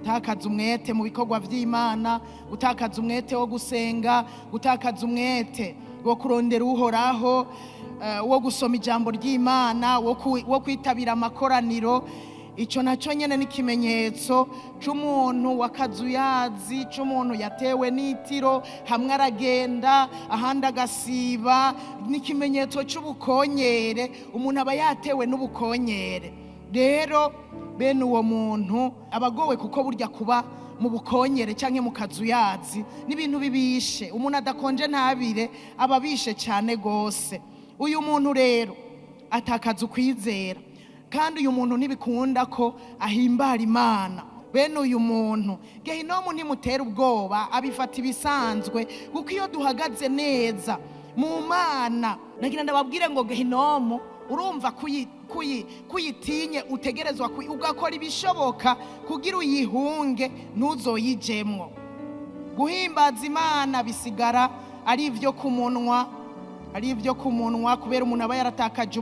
gutakaza umwete mu bikorwa vy'Imana, gutakaza umwete wo gusenga, gutakaza umwete wo kurondera uhoraho, wo gusoma ijambo ry'Imana, wo kwitabira amakoraniro. Ico naco nyene n'ikimenyetso c'umuntu wakazuyazi, c'umuntu yatewe n'itiro, hamwe aragenda ahandi agasiba. N'ikimenyetso c'ubukonyere, umuntu aba yatewe n'ubukonyere. Rero bene uwo muntu abagowe, kuko burya kuba mu bukonyere canke mu kazuyazi n'ibintu bibishe. Umuntu adakonje ntabire aba bishe cyane gose. Uyu muntu rero atakaza ukwizera, kandi uyu muntu ntibikunda ko ahimbara Imana. Bene uyu muntu Gehinomu ntimutera ubwoba, abifata ibisanzwe, kuko iyo duhagaze neza mu Mana, nagira ndababwire ngo Gehinomu urumva kuyitinye, utegerezwa ugakora ibishoboka kugira uyihunge ntuzoyijemwo. Guhimbaza Imana bisigara ari ivyo kumunwa, kubera umuntu aba yaratakaje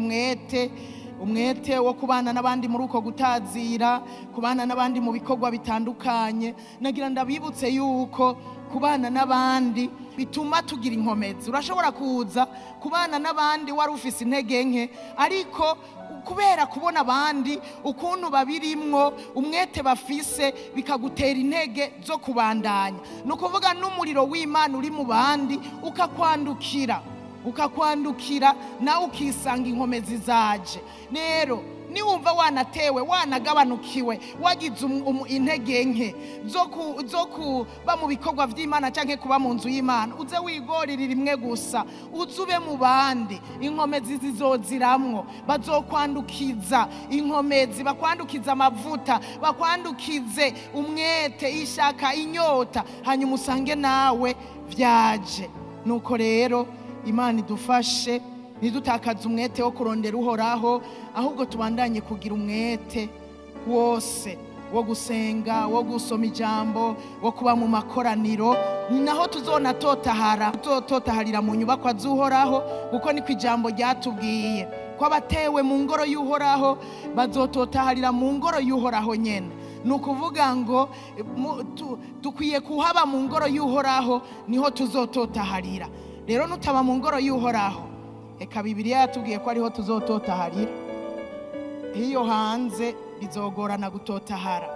umwete wo kubana n'abandi muri uko gutazira, kubana n'abandi mu bikorwa bitandukanye. Nagira ndabibutse yuko kubana n'abandi bituma tugira inkomezi. Urashobora kuza kubana n'abandi wari ufise intege nke, ariko kubera kubona abandi ukuntu babirimwo, umwete bafise, bikagutera intege zo kubandanya. Nukuvuga n'umuriro w'Imana uri mu bandi ukakwandukira nawe ukisanga inkomezi zaje. Rero niwumva wanatewe, wanagabanukiwe, wagize intege nke zo kuba mu bikorwa vy'Imana canke kuba mu nzu y'Imana, uze wigorira rimwe gusa, uzube mu bandi, inkomezi zizoziramwo. Bazokwandukiza inkomezi, bakwandukiza amavuta, bakwandukize umwete, ishaka, inyota, hanyuma usange nawe vyaje. Nuko rero Imana idufashe ntidutakaze umwete wo kurondera uhoraho, ahubwo tubandanye kugira umwete wose wo gusenga, wo gusoma ijambo, wo kuba mu makoraniro. Ni naho tuzototaharira mu nyubakwa z'uhoraho, kuko niko ijambo ryatubwiye ko abatewe mu ngoro y'uhoraho bazototaharira mu ngoro y'uhoraho nyene. Ni ukuvuga ngo dukwiye kuhaba mu ngoro y'uhoraho, niho tuzototaharira. Rero nutaba mu ngoro y'uhoraho, eka Bibiliya yatubwiye ko ariho tuzototaharira. Iyo hanze bizogorana gutotahara.